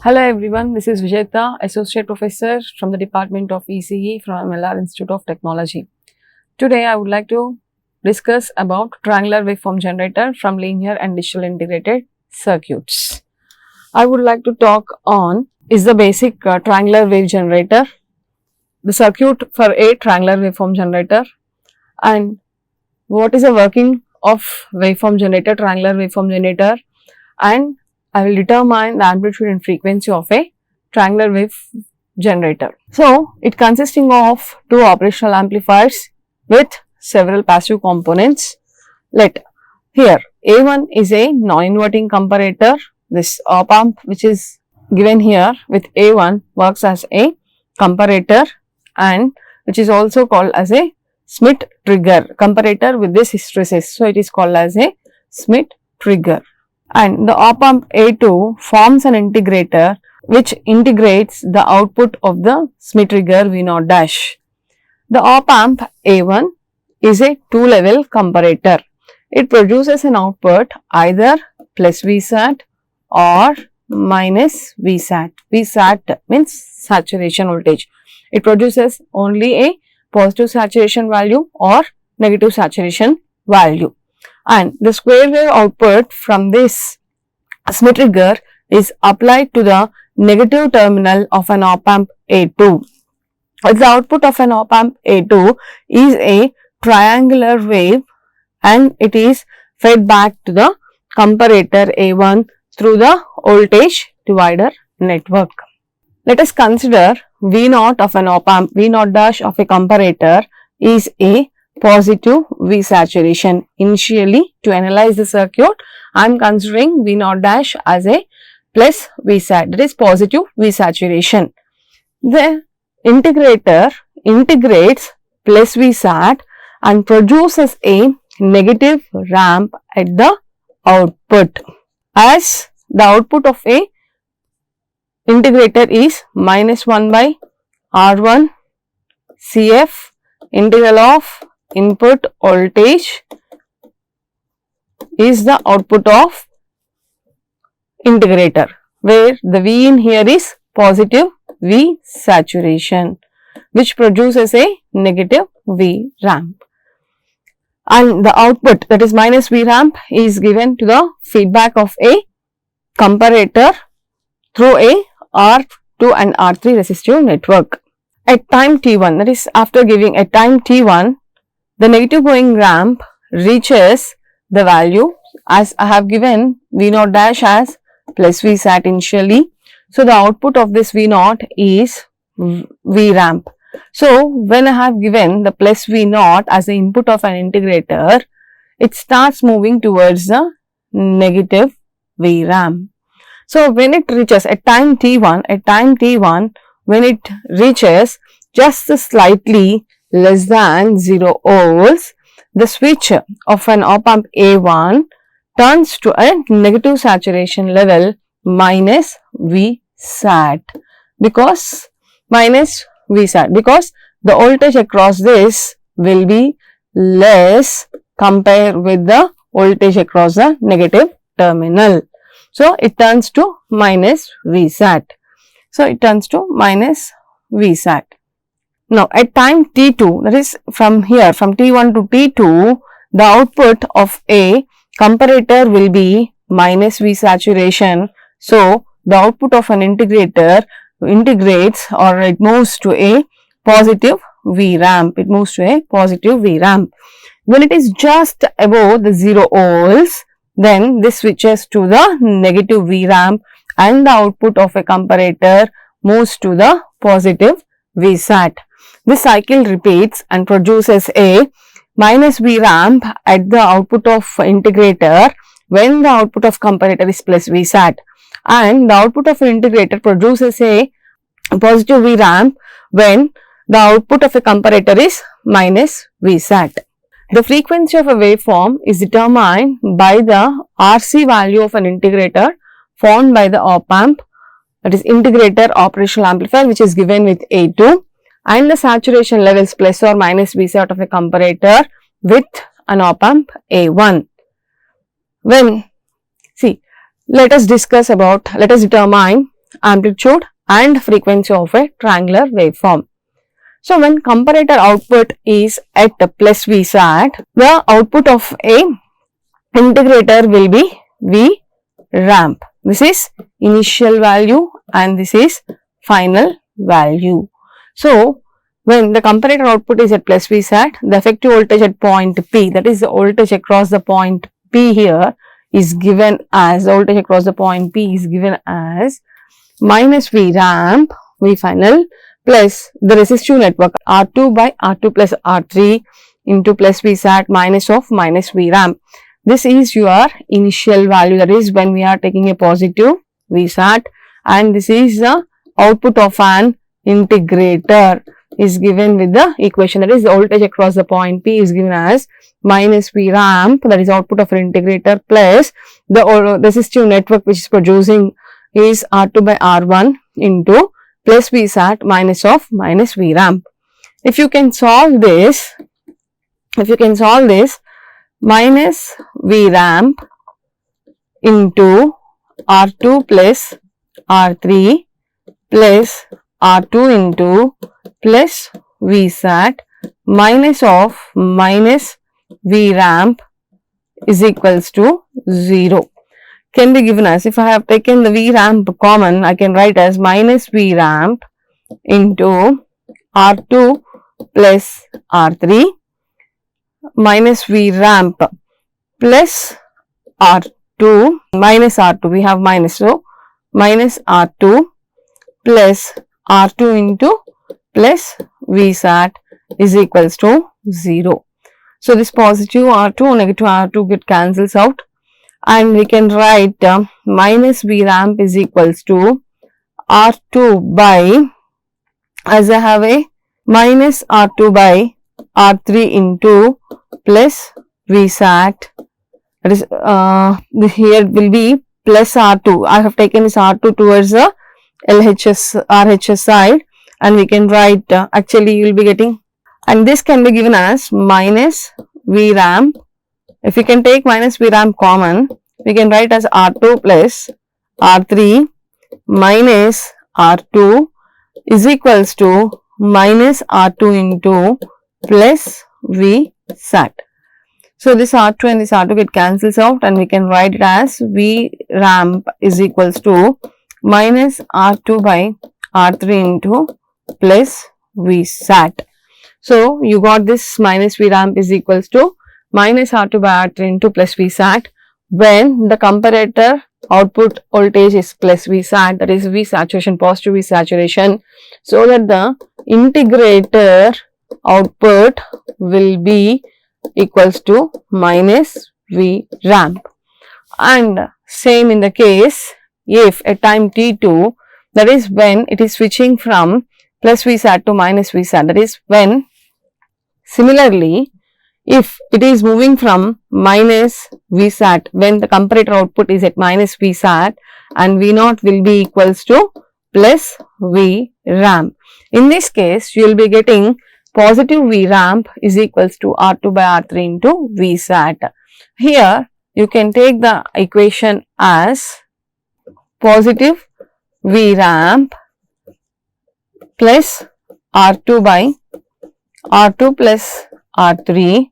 Hello everyone, this is Vijetha, Associate Professor from the Department of ECE from MLR Institute of Technology. Today I would like to discuss about triangular waveform generator from linear and digital integrated circuits. I would like to talk on is the basic triangular wave generator, the circuit for a triangular waveform generator, and what is the working of waveform generator, triangular waveform generator, and I will determine the amplitude and frequency of a triangular wave generator. So, it consisting of two operational amplifiers with several passive components. Let here A1 is a non-inverting comparator. This op amp which is given here with A1 works as a comparator and which is also called as a Schmitt trigger comparator with this hysteresis. So, it is called as a Schmitt trigger. And the op amp A2 forms an integrator which integrates the output of the Schmitt trigger V0 dash. The op amp A1 is a two-level comparator. It produces an output either plus Vsat or minus Vsat. Vsat means saturation voltage. It produces only a positive saturation value or negative saturation value. And the square wave output from this Schmitt trigger is applied to the negative terminal of an op amp A2. The output of an op amp A2 is a triangular wave and it is fed back to the comparator A1 through the voltage divider network. Let us consider V0 of an op amp, V0 dash of a comparator is a positive V saturation. Initially, to analyze the circuit, I am considering V0 dash as a plus Vsat, that is positive V saturation. The integrator integrates plus Vsat and produces a negative ramp at the output. As the output of a integrator is minus 1 by R1 CF integral of input voltage is the output of integrator, where the V in here is positive V saturation which produces a negative V ramp, and the output, that is minus V ramp, is given to the feedback of a comparator through a R2 and R3 resistive network. At time t1, that is after giving at time t1, the negative going ramp reaches the value as I have given V0 dash as plus Vsat initially. So, the output of this V0 is V ramp. So, when I have given the plus V0 as the input of an integrator, it starts moving towards the negative V ramp. So, when it reaches at time t1, when it reaches just slightly less than 0 volts, the switch of an op amp A1 turns to a negative saturation level minus Vsat because the voltage across this will be less compared with the voltage across the negative terminal. So, it turns to minus Vsat. So, it turns to minus Vsat. Now, at time t2, that is from here, from t1 to t2, the output of a comparator will be minus V saturation. So, the output of an integrator integrates or it moves to a positive V ramp. It moves to a positive V ramp. When it is just above the 0 volts, then this switches to the negative V ramp and the output of a comparator moves to the positive Vsat. This cycle repeats and produces a minus V ramp at the output of integrator when the output of comparator is plus Vsat, and the output of an integrator produces a positive V ramp when the output of a comparator is minus Vsat. The frequency of a waveform is determined by the RC value of an integrator found by the op amp, that is integrator operational amplifier, which is given with A2, and the saturation levels plus or minus Vsat of a comparator with an op amp A1. Let us determine amplitude and frequency of a triangular waveform. So, when comparator output is at plus Vsat, the output of a integrator will be V ramp. This is initial value and this is final value. So, when the comparator output is at plus Vsat, the effective voltage at point P, that is the voltage across the point P here, is given as, the voltage across the point P is given as minus V ramp, V final, plus the resistive network R2 by R2 plus R3 into plus Vsat minus of minus V ramp. This is your initial value, that is when we are taking a positive Vsat, and this is the output of an integrator is given with the equation, that is the voltage across the point P is given as minus V ramp, that is output of an integrator, plus the resistive network which is producing is R2 by R1 into plus Vsat minus of minus V ramp. If you can solve this, minus V ramp into R2 plus R3 plus R2 into plus Vsat minus of minus V ramp is equals to 0 can be given as, if I have taken the V ramp common, I can write as minus V ramp into R2 plus R3 minus V ramp plus R2 minus R2, we have minus, so minus R2 plus R2 into plus Vsat is equals to 0. So, this positive R2 negative R2 get cancels out, and we can write minus V ramp is equals to R2 by, as I have a minus R2 by R3 into plus Vsat, that is here will be plus R2. I have taken this R2 towards the RHS side, and we can write actually you will be getting, and this can be given as minus V ramp. If we can take minus V ramp common, we can write as R2 plus R3 minus R2 is equals to minus R2 into plus Vsat. So, this R2 and this R2 get cancels out, and we can write it as V ramp is equals to minus R2 by R3 into plus Vsat. So, you got this minus V ramp is equals to minus R2 by R3 into plus Vsat when the comparator output voltage is plus Vsat, that is V saturation, positive V saturation, so that the integrator output will be equals to minus V ramp. And same in the case if at time t2, that is when it is switching from plus Vsat to minus Vsat, that is when, similarly, if it is moving from minus Vsat, when the comparator output is at minus Vsat, and V0 will be equals to plus V ramp. In this case, you will be getting positive V ramp is equals to R2 by R3 into Vsat. Here, you can take the equation as positive V ramp plus R2 by R2 plus R3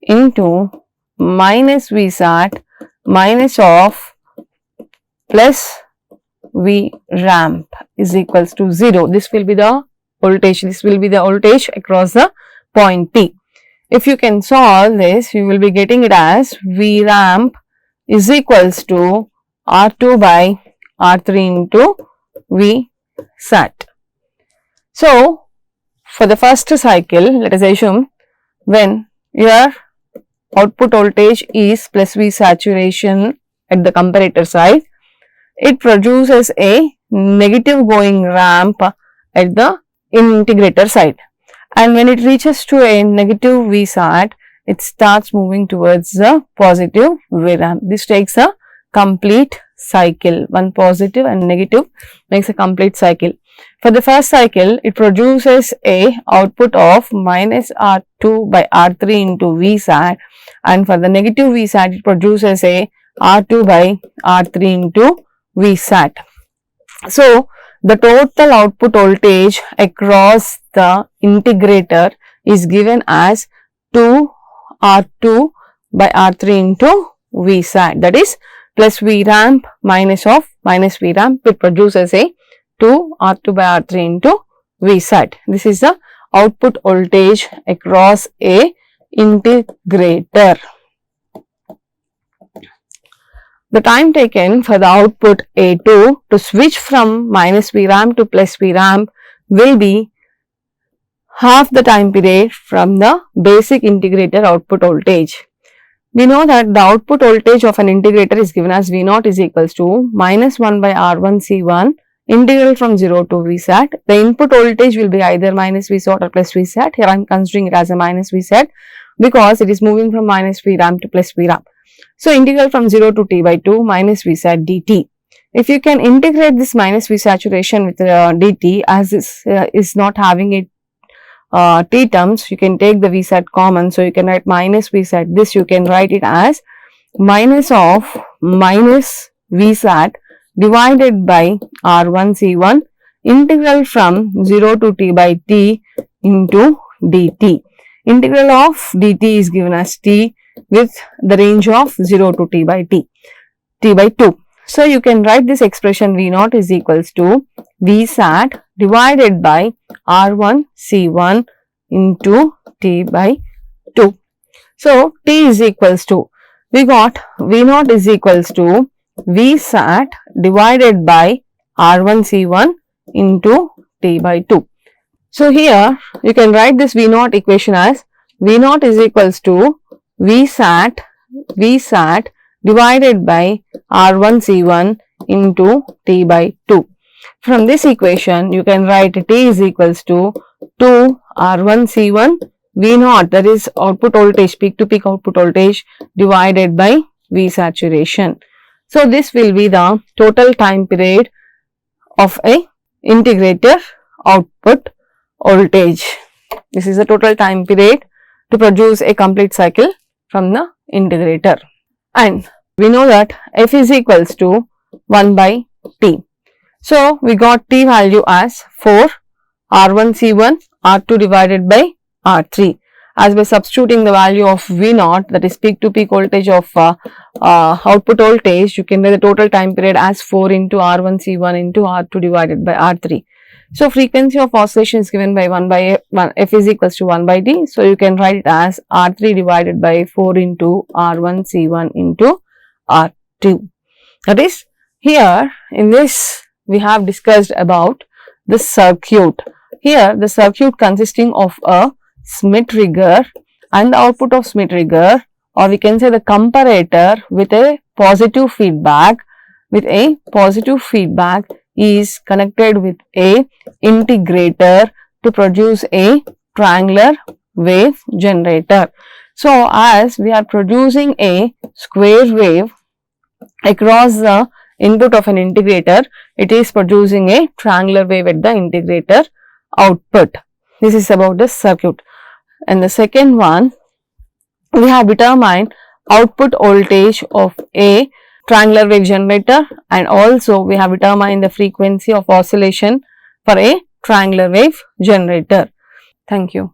into minus Vsat minus of plus V ramp is equals to 0. This will be the voltage, across the point P. If you can solve this, you will be getting it as V ramp is equals to R2 by R3 into Vsat. So, for the first cycle, let us assume when your output voltage is plus V saturation at the comparator side, it produces a negative going ramp at the integrator side, and when it reaches to a negative Vsat, it starts moving towards the positive V ramp. This takes a complete cycle, one positive and negative makes a complete cycle. For the first cycle, it produces a output of minus R2 by R3 into Vsat, and for the negative Vsat, it produces a R2 by R3 into Vsat. So, the total output voltage across the integrator is given as 2 R2 by R3 into Vsat, that is plus V ramp minus of minus V ramp, it produces a 2 R2 by R3 into Vsat. This is the output voltage across a integrator. The time taken for the output A2 to switch from minus V ramp to plus V ramp will be half the time period from the basic integrator output voltage. We know that the output voltage of an integrator is given as V0 is equals to minus 1 by R1 C1 integral from 0 to Vsat. The input voltage will be either minus Vsat or plus Vsat. Here I am considering it as a minus Vsat because it is moving from minus V ramp to plus V ramp. So, integral from 0 to T by 2 minus Vsat dt. If you can integrate this minus V saturation with dt, as this is not having it T terms, you can take the Vsat common. So, you can write minus Vsat. This you can write it as minus of minus Vsat divided by R1 C1 integral from 0 to T by T into dt. Integral of dt is given as T with the range of 0 to T by T by 2. So, you can write this expression V0 is equals to Vsat divided by R1 C1 into T by 2. So, T is equals to, we got V0 is equals to Vsat divided by R1 C1 into T by 2. So, here you can write this V0 equation as V0 is equals to Vsat divided by R1 C1 into T by 2. From this equation, you can write T is equals to 2 R1 C1 V0, that is output voltage, peak to peak output voltage divided by V saturation. So, this will be the total time period of a integrator output voltage. This is the total time period to produce a complete cycle from the integrator. And we know that F is equals to 1 by T. So, we got T value as 4 R1 C1 R2 divided by R3. As by substituting the value of V0, that is peak to peak voltage of output voltage, you can get the total time period as 4 into R1 C1 into R2 divided by R3. So, frequency of oscillation is given by 1 by F is equals to 1 by D. So, you can write it as R3 divided by 4 into R1 C1 into R2. That is, here in this we have discussed about the circuit. Here the circuit consisting of a Schmitt trigger and the output of Schmitt trigger, or we can say the comparator with a positive feedback, is connected with a integrator to produce a triangular wave generator. So, as we are producing a square wave across the input of an integrator, it is producing a triangular wave at the integrator output. This is about the circuit. And the second one, we have determined output voltage of a triangular wave generator, and also we have determined the frequency of oscillation for a triangular wave generator. Thank you.